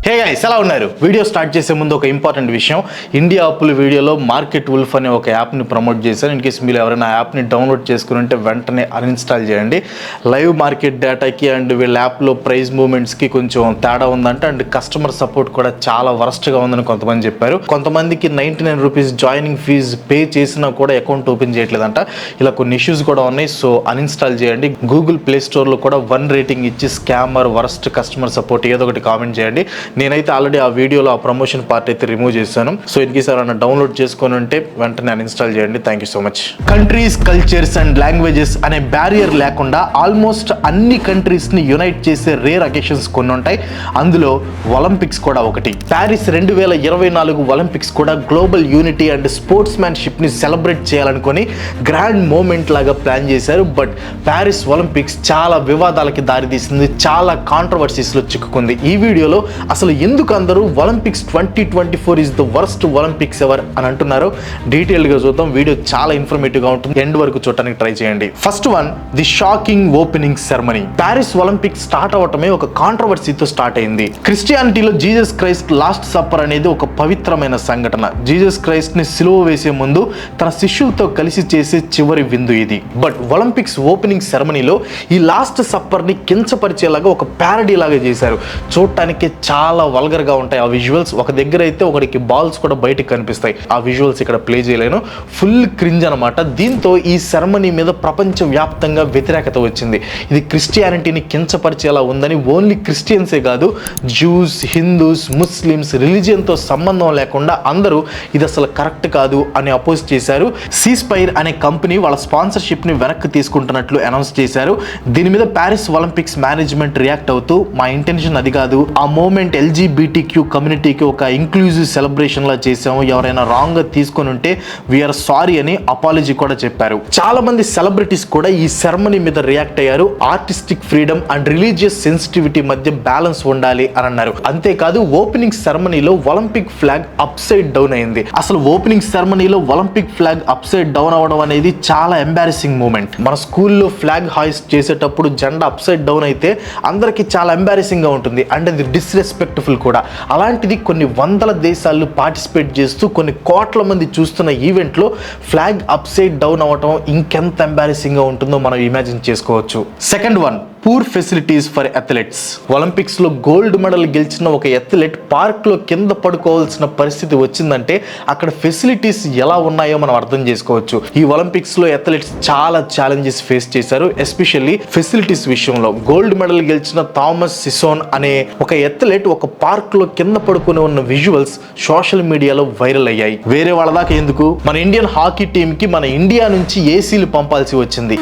Hey guys ఎలా ఉన్నారు? Video start చేసే ముందు ఒక ఇంపార్టెంట్ విషయం, ఇండియా అప్పుల వీడియోలో మార్కెట్ వుల్ఫ్ అనే ఒక యాప్ని ప్రమోట్ చేశాను. ఇన్ కేసు మీరు ఎవరైనా యాప్ని డౌన్లోడ్ చేసుకుని ఉంటే వెంటనే అన్ఇన్స్టాల్ చేయండి. లైవ్ మార్కెట్ డేటాకి అండ్ వీళ్ళ యాప్లో ప్రైస్ మూవ్మెంట్స్కి కొంచెం తేడా ఉందంట. అండ్ కస్టమర్ సపోర్ట్ కూడా చాలా వరస్ట్గా ఉందని కొంతమంది చెప్పారు. కొంతమందికి 99 రూపీస్ జాయినింగ్ ఫీజు పే చేసినా కూడా అకౌంట్ ఓపెన్ చేయట్లేదంట. ఇలా కొన్ని ఇష్యూస్ కూడా ఉన్నాయి. సో అన్ఇన్స్టాల్ చేయండి. గూగుల్ ప్లే స్టోర్లో కూడా 1 రేటింగ్ ఇచ్చి స్కామర్ వరస్ట్ కస్టమర్ సపోర్ట్ ఏదో ఒకటి కామెంట్ చేయండి. నేనైతే ఆల్రెడీ ఆ వీడియోలో ఆ ప్రమోషన్ పార్ట్ అయితే రిమూవ్ చేశాను. సో ఇన్ కేసు ఎవరైనా డౌన్లోడ్ చేసుకొని ఉంటే వెంటనే అన్ఇన్స్టాల్ చేయండి. Thank you so much. Countries, cultures and languages అనే బ్యారియర్ లేకుండా ఆల్మోస్ట్ అన్ని కంట్రీస్ని యునైట్ చేసే రేర్ అకేషన్స్ కొన్ని ఉంటాయి. అందులో ఒలింపిక్స్ కూడా ఒకటి. ప్యారిస్ 2024 ఒలింపిక్స్ కూడా గ్లోబల్ యూనిటీ అండ్ స్పోర్ట్స్ మ్యాన్షిప్ని సెలబ్రేట్ చేయాలనుకొని గ్రాండ్ మూమెంట్ లాగా ప్లాన్ చేశారు. బట్ ప్యారిస్ ఒలింపిక్స్ చాలా వివాదాలకి దారితీసింది, చాలా కాంట్రవర్సీస్లో చిక్కుకుంది. ఈ వీడియోలో అసలు ఎందుకు అందరూ Olympics 2024 is the worst Olympics ever అని అంటున్నారు డీటెయిల్గా చూద్దాం. వీడియో చాలా ఇన్ఫర్మేటివ్గా ఉంటుంది, ఎండ్ వరకు చూడడానికి ట్రై చేయండి. First one, the shocking opening ceremony. Paris Olympics start అవటమే ఒక కాంట్రవర్సీతో స్టార్ట్ అయింది. క్రిస్టియానిటీలో జీసస్ క్రైస్ట్ లాస్ట్ సప్పర్ అనేది ఒక పవిత్రమైన సంఘటన. జీసస్ క్రైస్ట్ ని సిలువ వేసే ముందు తన శిష్యులతో కలిసి చేసే చివరి విందు ఇది. బట్ ఒలింపిక్స్ ఓపెనింగ్ సెరమనీలో ఈ లాస్ట్ సప్పర్ ని కించపరిచేలాగా ఒక ప్యారడీ లాగా చేశారు. చూడటానికి చాలా వల్గర్ గా ఉంటాయి ఆ విజువల్స్. ఒక దగ్గర అయితే ఒకడికి బాల్స్ కూడా బయటకు కనిపిస్తాయి. ఆ విజువల్స్ ఇక్కడ ప్లే చేయలేను. ఫుల్ క్రింజ్ అనమాట. దీంతో ఈ సెరమనీ మీద ప్రపంచ వ్యాప్తంగా వ్యతిరేకత వచ్చింది. ఇది క్రిస్టియానిటీని కించపరిచేలా ఉందని ఓన్లీ క్రిస్టియన్సే కాదు, జ్యూస్, హిందూస్, ముస్లిమ్స్, రిలీజియన్తో సంబంధం లేకుండా అందరూ ఇది అసలు కరెక్ట్ కాదు అని అపోజ్ చేశారు. సీస్పైర్ అనే కంపెనీ వాళ్ళ స్పాన్సర్షిప్ ని వెనక్కి తీసుకుంటున్నట్లు అనౌన్స్ చేశారు. దీని మీద ప్యారిస్ ఒలింపిక్స్ మేనేజ్మెంట్ రియాక్ట్ అవుతూ మా ఇంటెన్షన్ అది కాదు, ఆ మూమెంట్ LGBTQ కమ్యూనిటీకి ఒక ఇంక్లూజివ్ సెలబ్రేషన్ లా చేసాము, ఎవరైనా రాంగ్ గా తీసుకొని ఉంటే వీఆర్ సారీ అని అపాలజీ కూడా చెప్పారు. చాలా మంది సెలబ్రిటీస్ కూడా ఈ సెరమనీ మీద రియాక్ట్ అయ్యారు. Artistic freedom and religious sensitivity మధ్య బ్యాలెన్స్ ఉండాలి అని అన్నారు. అంతేకాదు ఓపెనింగ్ సెరమనీలో Olympic flag upside down అయింది. అసలు ఓపెనింగ్ సెరమనీలో Olympic flag upside down అవడం అనేది చాలా ఎంబారసింగ్ మూమెంట్. మన స్కూల్లో ఫ్లాగ్ హాయిస్ట్ చేసేటప్పుడు జెండా అప్ సైడ్ డౌన్ అయితే అందరికి చాలా ఎంబారసింగ్ గా ఉంటుంది అండ్ అది డిస్రెస్పెక్ట్ఫుల్ కూడా. అలాంటిది కొన్ని వందల దేశాలు పార్టిసిపేట్ చేస్తూ కొన్ని కోట్ల మంది చూస్తున్న ఈవెంట్లో ఫ్లాగ్ అప్ సైడ్ డౌన్ అవ్వటం ఇంకెంత ఎంబారసింగ్ గా ఉంటుందో మనం ఇమాజిన్ చేసుకోవచ్చు. Second one, poor facilities for athletes. Olympics లో గోల్డ్ మెడల్ గెలిచిన ఒక అథ్లెట్ పార్క్ లో కింద పడుకోవాల్సిన పరిస్థితి వచ్చిందంటే అక్కడ ఫెసిలిటీస్ ఎలా ఉన్నాయో మనం అర్థం చేసుకోవచ్చు. ఈ ఒలింపిక్స్ లో అథ్లెట్స్ చాలా ఛాలెంజెస్ ఫేస్ చేశారు, ఎస్పెషల్లీ ఫెసిలిటీస్ విషయంలో. గోల్డ్ మెడల్ గెలిచిన థామస్ సిసోన్ అనే ఒక అథ్లెట్ ఒక పార్క్ లో కింద పడుకుని ఉన్న విజువల్స్ సోషల్ మీడియాలో వైరల్ అయ్యాయి. వేరే వాళ్ళ దాకా ఎందుకు, మన ఇండియన్ హాకీ టీమ్ కి మన ఇండియా నుంచి ఏసీలు పంపాల్సి వచ్చింది.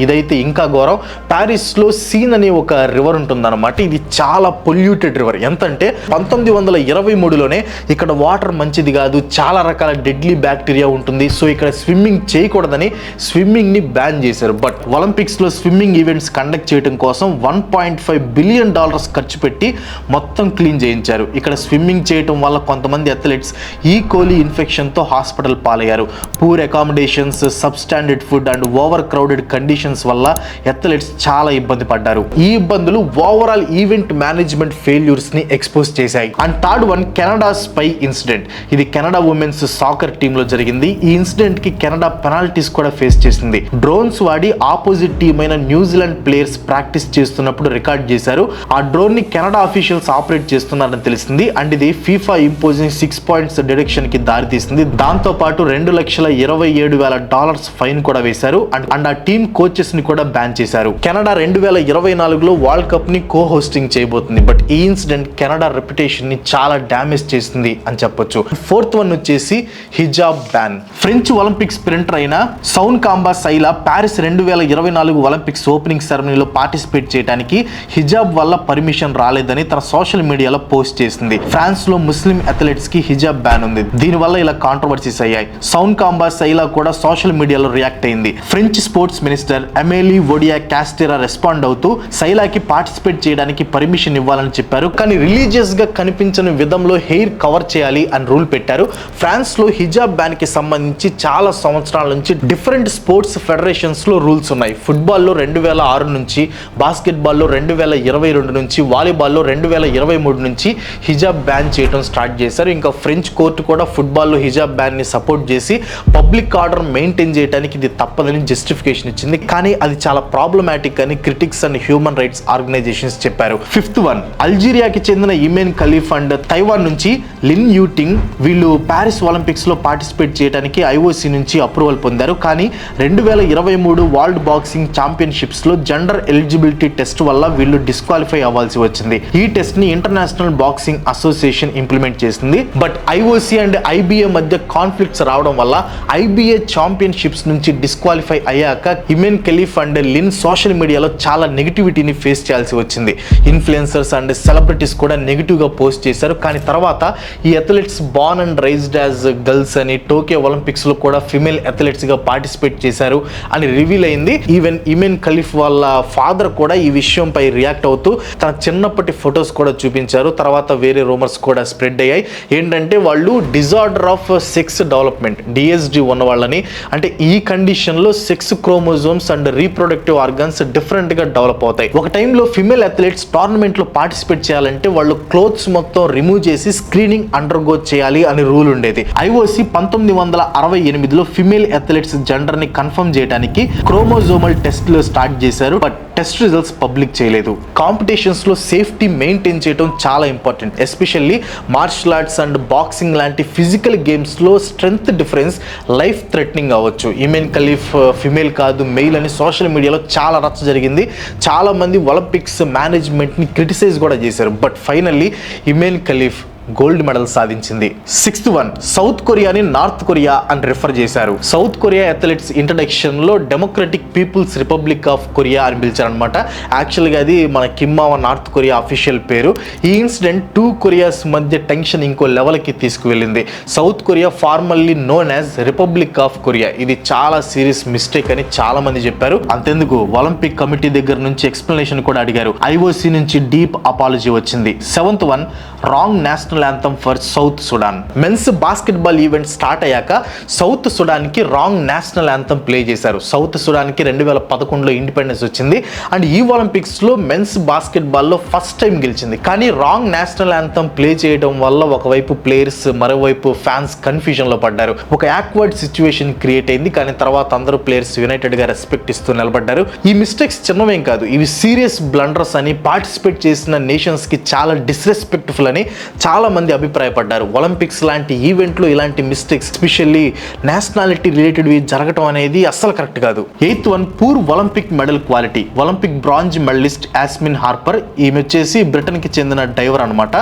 ఇదైతే ఇంకా ఘోరం. ప్యారిస్ లో సీన్ అనే ఒక రివర్ ఉంటుందన్నమాట. ఇది చాలా పొల్యూటెడ్ రివర్. ఎంతంటే 1923లోనే ఇక్కడ వాటర్ మంచిది కాదు, చాలా రకాల డెడ్లీ బ్యాక్టీరియా ఉంటుంది, సో ఇక్కడ స్విమ్మింగ్ చేయకూడదని స్విమ్మింగ్ ని బ్యాన్ చేశారు. బట్ ఒలింపిక్స్ లో స్విమ్మింగ్ ఈవెంట్స్ కండక్ట్ చేయడం కోసం $1.5 బిలియన్ ఖర్చు పెట్టి మొత్తం క్లీన్ చేయించారు. ఇక్కడ స్విమ్మింగ్ చేయడం వల్ల కొంతమంది అథ్లెట్స్ ఈ కోలీ ఇన్ఫెక్షన్ తో హాస్పిటల్ పాలయ్యారు. Poor accommodations, sub standard food and over crowded conditions వల్ల అథ్లెట్స్ చాలా ఇబ్బంది పడ్డారు. ఈ ఇబ్బందులు ఓవరాల్ ఈవెంట్ మేనేజ్మెంట్ ఫెయిల్యూర్స్ ని ఎక్స్పోజ్ చేశాయి. And third one, Canada spy incident. ఇది కెనడా ఉమెన్స్ సాకర్ టీమ్ లో జరిగింది. ఈ ఇన్సిడెంట్ కి కెనడా పెనాల్టీస్ కూడా ఫేస్ చేసింది. డ్రోన్స్ వాడి ఆపోజిట్ టీమ్ అయిన న్యూజిలాండ్ ప్లేయర్స్ ప్రాక్టీస్ చేస్తున్నప్పుడు రికార్డ్ చేశారు. ఆ డ్రోన్ ని కెనడా ఆఫీషియల్స్ ఆపరేట్ చేస్తున్నారని తెలిసింది. అండ్ ఇది ఫీఫా ఇంపోజింగ్ 6 పాయింట్స్ డిడక్షన్ కి దారి తీసింది. దాంతో పాటు $2,27,000 ఫైన్ కూడా వేశారు. అండ్ ఆ టీమ్ కోచెస్ ని కూడా బ్యాన్ చేశారు. కెనడా 2024లో వరల్డ్ కప్ ని కో హోస్టింగ్ చేయబోతుంది. బట్ ఈ ఇన్సిడెంట్ కెనడా రెప్యుటేషన్ ని చాలా డ్యామేజ్ చేసింది అని చెప్పొచ్చు. ఫోర్త్ వన్ వచ్చేసి హిజాబ్ బ్యాన్. ఫ్రెంచ్ ఒలింపిక్ స్ప్రింటర్ అయిన Sounkamba Sylla Paris 2024 Olympics opening సెరమనీలో పార్టిసిపేట్ చేయడానికి హిజాబ్ వల్ల పర్మిషన్ రాలేదని తన సోషల్ మీడియాలో పోస్ట్ చేసింది. ఫ్రాన్స్ లో ముస్లిం అథ్లెట్స్ కి హిజాబ్ బ్యాన్ ఉంది. దీనివల్ల ఇలా కాంట్రవర్సీస్ అయ్యాయి. సౌన్ కాంబా సైలా కూడా సోషల్ మీడియాలో రియాక్ట్ అయింది. French sports minister Amelie Oudea Castera respond అవుతూ సైలాకి పార్టిసిపేట్ చేయడానికి పర్మిషన్ ఇవ్వాలని చెప్పారు. కానీ రిలీజియస్ గా కనిపించని విధంలో హెయిర్ కవర్ చేయాలి అని రూల్ పెట్టారు. ఫ్రాన్స్ లో హిజాబ్ బ్యాన్ కి సంబంధించి చాలా సంవత్సరాల నుంచి డిఫరెంట్ స్పోర్ట్స్ ఫెడరేషన్స్ లో రూల్స్ ఉన్నాయి. ఫుట్బాల్లో 2006 నుంచి, బాస్కెట్బాల్లో 2022 నుంచి, వాలీబాల్లో 2023 నుంచి హిజాబ్ బ్యాన్ చేయడం స్టార్ట్ చేశారు. ఇంకా ఫ్రెంచ్ కోర్టు కూడా ఫుట్బాల్లో హిజాబ్ బ్యాన్ ని సపోర్ట్ చేసి పబ్లిక్ ఆర్డర్ మెయింటైన్ చేయడానికి ఇది తప్పదని జస్టిఫికేషన్ ఇచ్చింది. కానీ అది చాలా ప్రాబ్లమాటిక్ అని critics and human rights organisations చెప్పారు. 5th వన్, అల్జీరియాకి చెందిన ఇమెన్ ఖలీఫ్ అండ్ తైవాన్ నుంచి లిన్ యూటింగ్ వీళ్ళు ప్యారిస్ ఒలింపిక్స్ లో పార్టిసిపేట్ చేయడానికి ఐఓసి నుంచి అప్రూవల్ పొందారు. కానీ 2023 వరల్డ్ బాక్సింగ్ ఛాంపియన్షిప్స్ లో జెండర్ ఎలిజిబిలిటీ టెస్ట్ వల్ల వీళ్ళు డిస్క్వాలిఫై అవ్వాల్సి వచ్చింది. ఈ టెస్ట్ ని ఇంటర్నేషనల్ బాక్సింగ్ అసోసియేషన్ ఇంప్లిమెంట్ చేసింది. బట్ ఐఓసి అండ్ ఐబిఏ మధ్య కాన్ఫ్లిక్ట్స్ రావడం వల్ల ఐబిఏ ఛాంపియన్షిప్స్ నుంచి డిస్క్వాలిఫై అయ్యాక Imane Khelif and Lin social మీడియాలో చాలా నెగిటివిటీని ఫేస్ చేయాల్సి వచ్చింది. ఇన్ఫ్లుయెన్సర్స్ అండ్ సెలబ్రిటీస్ కూడా నెగిటివ్ గా పోస్ట్ చేశారు. కానీ తర్వాత ఈ athletes born and raised as girls అని టోక్యో ఒలింపిక్స్ లో కూడా ఫిమేల్ అథ్లెట్స్ గా పార్టిసిపేట్ చేశారు అని రివీల్ అయింది. ఈవెన్ ఇమెన్ ఖలీఫ్ వాళ్ళ ఫాదర్ కూడా ఈ విషయంపై రియాక్ట్ అవుతూ తన చిన్నప్పటి ఫొటోస్ కూడా చూపించారు. తర్వాత వేరే రూమర్స్ కూడా స్ప్రెడ్ అయ్యాయి. ఏంటంటే వాళ్ళు disorder of sex development DSD ఉన్న వాళ్ళని, అంటే ఈ కండిషన్ లో sex chromosomes and reproductive organs different గా డెవలప్ అవుతాయి. ఒక టైంలో ఫిమేల్ అథ్లెట్స్ టోర్నమెంట్ లో పార్టిసిపేట్ చేయాలంటే వాళ్ళు క్లోత్స్ మొత్తం రిమూవ్ చేసి స్క్రీనింగ్ అండర్గో చేయాలి అని రూల్ ఉండేది. ఐఓసి 1968లో ఫిమేల్ అథ్లెట్స్ జెండర్ ని కన్ఫర్మ్ చేయడానికి క్రోమోజోమల్ టెస్ట్లు స్టార్ట్ చేశారు. బట్ టెస్ట్ రిజల్ట్స్ పబ్లిక్ చేయలేదు. కాంపిటీషన్స్ లో సేఫ్టీ మెయింటైన్ చేయడం చాలా important. Especially martial arts and boxing లాంటి ఫిజికల్ గేమ్స్ లో స్ట్రెంగ్త్ డిఫరెన్స్ లైఫ్ థ్రెటనింగ్ అవ్వచ్చు. ఇమెన్ ఖలీఫ్ ఫిమేల్ కాదు మెయిల్ అని సోషల్ మీడియాలో చాలా రచ్చ జరిగింది. చాలా మంది ఒలింపిక్స్ మేనేజ్మెంట్ ని క్రిటిసైజ్ కూడా చేశారు. But finally Imane Khelif gold medal సాధించింది. 6th వన్, సౌత్ కొరియాని నార్త్ కొరియా అని రిఫర్ చేశారు. సౌత్ కొరియా అథ్లెట్స్ ఇంట్రడక్షన్ లో democratic people's republic of Korea అని పిలిచారనమాట. యాక్చువల్గా అది మన కిమ్మావ నార్త్ కొరియా అఫీషియల్ పేరు. ఈ ఇన్సిడెంట్ 2 కొరియాస్ మధ్య టెన్షన్ ఇంకో లెవెల్కి తీసుకువెళ్ళింది. South Korea formally known as republic of Korea. ఇది చాలా సీరియస్ మిస్టేక్ అని చాలా మంది చెప్పారు. అంతెందుకు ఒలింపిక్ కమిటీ దగ్గర నుంచి ఎక్స్ప్లెనేషన్ కూడా అడిగారు. ఐఓసి నుంచి డీప్ అపాలజీ వచ్చింది. 7th one, wrong national anthem for South Sudan. Men's basketball event start అయ్యాక సౌత్ సుడాన్ కి రాంగ్ నేషనల్ యాంథమ్ ప్లే చేశారు. సౌత్ సుడాన్ కి 2011లో ఇండిపెండెన్స్ వచ్చింది అండ్ ఈ ఒలింపిక్స్ లో మెన్స్ బాస్కెట్బాల్ లో ఫస్ట్ టైం గెలిచింది. కానీ రాంగ్ నేషనల్ యాంథమ్ ప్లే చేయడం వల్ల ఒకవైపు ప్లేయర్స్ మరోవైపు ఫ్యాన్స్ కన్ఫ్యూజన్ లో పడ్డారు. ఒక యాక్వర్డ్ సిచ్యువేషన్ క్రియేట్ అయింది. కానీ తర్వాత అందరూ ప్లేయర్స్ యునైటెడ్ గా రెస్పెక్ట్ ఇస్తూ నిలబడ్డారు. ఈ మిస్టేక్స్ చిన్నవేం కాదు, ఇవి సీరియస్ బ్లండర్స్ అని పార్టిసిపేట్ చేసిన నేషన్స్ కి చాలా డిస్రెస్పెక్ట్ఫుల్ అని చాలా మంది అభిప్రాయపడ్డారు. ఒలింపిక్స్ లాంటి ఈవెంట్లో ఇలాంటి మిస్టేక్స్ ఎస్పెషల్లీ నేషనాలిటీ రిలేటెడ్వి జరగటం అనేది అస్సలు కరెక్ట్ కాదు. 8th one, poor Olympic medal quality. Olympic bronze medallist Yasmin Harper, ఈమె వచ్చేసి బ్రిటన్ కి చెందిన డైవర్ అనమాట.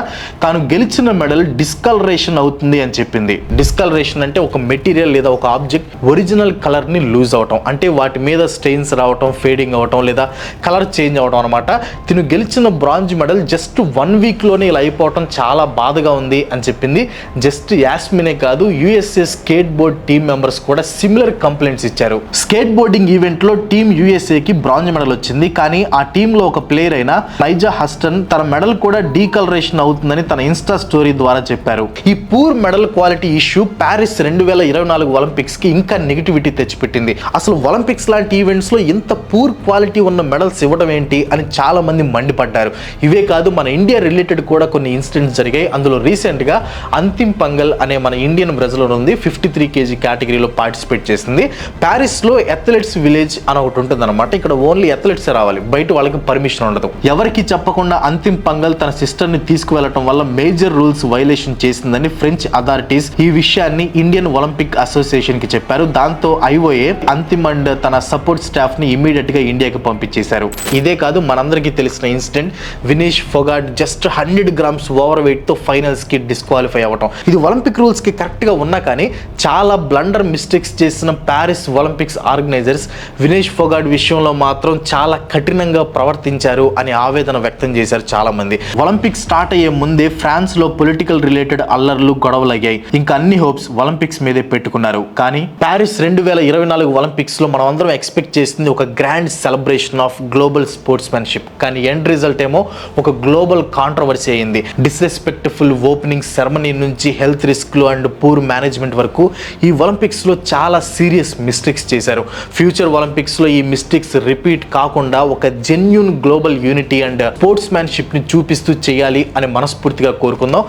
తాను గెలిచిన మెడల్ డిస్కలరేషన్ అవుతుంది అని చెప్పింది. డిస్కలరేషన్ అంటే ఒక మెటీరియల్ లేదా ఒక ఆబ్జెక్ట్ ఒరిజినల్ కలర్ ని లూజ్ అవటం, అంటే వాటి మీద స్టెయిన్స్ రావటం, ఫేడింగ్ అవటం లేదా కలర్ చేంజ్ అవటం అనమాట. తిను గెలిచిన బ్రాంజ్ మెడల్ జస్ట్ 1 వీక్ లోనే ఇలా అయిపోవటం చాలా బాధగా ఉంది అని చెప్పింది. జస్ట్ యాస్మినే కాదు, USA skateboard team members కూడా సిమిలర్ కంప్లైంట్స్ ఇచ్చారు. స్కేట్ బోర్డింగ్ ఈవెంట్ లో టీమ్ యుఎస్ఏకి బ్రాంజ్ మెడల్ వచ్చింది. కానీ ఆ టీమ్ లో ఒక ప్లేయర్ అయిన నైజా హస్టన్ తన మెడల్ కూడా డీకలరేషన్ అవుతుందని తన ఇన్స్టా స్టోరీ ద్వారా చెప్పారు. ఈ poor medal quality issue Paris 2024 Olympics కి ఇంకా నెగిటివిటీ తెచ్చిపెట్టింది. అసలు ఒలింపిక్స్ లాంటి ఈవెంట్స్ లో ఇంత పూర్ క్వాలిటీ ఉన్న మెడల్స్ ఇవ్వడం ఏంటి అని చాలా మంది మండిపడ్డారు. ఇవే కాదు, మన ఇండియా రిలేటెడ్ కూడా కొన్ని ఇన్సిడెంట్స్ జరిగాయి. అందులో రీసెంట్ గా అంతిమ్ పంగల్ అనే మన ఇండియన్ బ్రెజిలర్ ఉంది, 53 kg కేటగిరీలో పార్టిసిపేట్ చేసింది. ప్యారిస్ లో అథ్లెట్స్ విలేజ్ అని ఒకటి ఉంటుంది అనమాట. ఇక్కడ ఓన్లీ అథ్లెట్స్ రావాలి, బయట వాళ్ళకి పర్మిషన్ ఉండదు. ఎవరికి చెప్పకుండా అంతిమ్ పంగల్ తన సిస్టర్ ని తీసుకువెళ్లడం వల్ల మేజర్ రూల్స్ వైలేషన్ చేసిందని ఫ్రెంచ్ అథారిటీస్ ఈ విషయాన్ని ఇండియన్ ఒలింపిక్ అసోసియేషన్ కి చెప్పారు. దాంతో ఐఓఏ అంతిమ్ అండ్ తన సపోర్ట్ స్టాఫ్ ని ఇమీడియట్ గా ఇండియాకి పంపించేశారు. ఇదే కాదు, మనందరికీ తెలిసిన incident Vinesh Phogat just 100 grams over weight తో ఫైనల్స్కి డిస్క్వాలిఫై అవ్వటం. ఇది ఒలింపిక్ రూల్స్కి కరెక్ట్గా ఉన్నా కానీ చాలా బ్లండర్ మిస్టేక్స్ చేసిన Paris Olympics organisers Vinesh Phogat విషయంలో మాత్రం చాలా కఠినంగా ప్రవర్తించారు అని ఆవేదన వ్యక్తం చేశారు చాలా మంది. ఒలింపిక్స్ స్టార్ట్ అయ్యే ముందే ఫ్రాన్స్ లో పొలిటికల్ రిలేటెడ్ అల్లర్లు గొడవలు అయ్యాయి. ఇంకా అన్ని హోప్స్ ఒలింపిక్స్ మీదే పెట్టుకున్నారు. కానీ ప్యారిస్ 2024 ఒలింపిక్స్ లో మనం అందరం ఎక్స్పెక్ట్ చేసింది ఒక grand celebration of global sportsmanship. కానీ ఎండ్ రిజల్ట్ ఏమో ఒక గ్లోబల్ కాంట్రవర్సీ అయింది. డిస్రెస్పెక్ట్ఫుల్ ఓపెనింగ్ సెరమనీ నుంచి హెల్త్ రిస్క్లు అండ్ పూర్ మేనేజ్మెంట్ వరకు ఈ ఒలింపిక్స్ లో చాలా సీరియస్ మిస్టేక్స్ చేశారు. ఫ్యూచర్ ఒలింపిక్స్ లో ఈ మిస్టేక్స్ రిపీట్ కాకుండా ఒక genuine global unity and sportsmanship ని చూపిస్తూ చేయాలి అని మనస్ఫూర్తిగా కోరుకుందాం.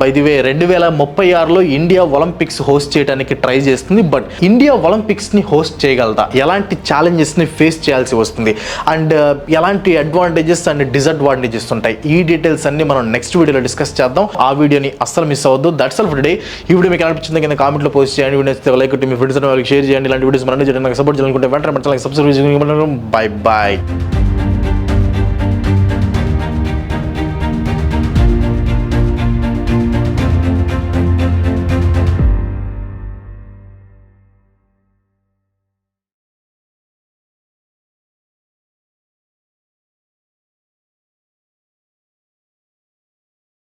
బై ది వే 2036లో ఇండియా ఒలింపిక్స్ హోస్ట్ చేయడానికి ట్రై చేస్తుంది. బట్ ఇండియా ఒలింపిక్స్ ని హోస్ట్ చేయగలదా, ఎలాంటి ఛాలెంజెస్ ని ఫేస్ చేయాల్సి వస్తుంది అండ్ ఎలాంటి అడ్వాంటేజెస్ అండ్ డిసడ్వాంటేజెస్ ఉంటాయి, ఈ డీటెయిల్స్ అన్ని మనం నెక్స్ట్ వీడియోలో డిస్కస్ చేద్దాం. ఆ వీడియోని అస్సలు మిస్ అవ్వద్దు. That's all for today. ఈ వీడియో మీకు అనిపించింది కింద కామెంట్ లో పోస్ట్ చేయండి. వీడియో లైక్ కొట్టి మీ ఫ్రెండ్స్ వాళ్ళకి షేర్ చేయండి. ఇలాంటి వీడియోస్ మనం చేయడానికి సపోర్ట్ చేయాలనుకుంటే వెంటనే సబ్స్క్రైబ్ చేసుకోండి. Bye bye.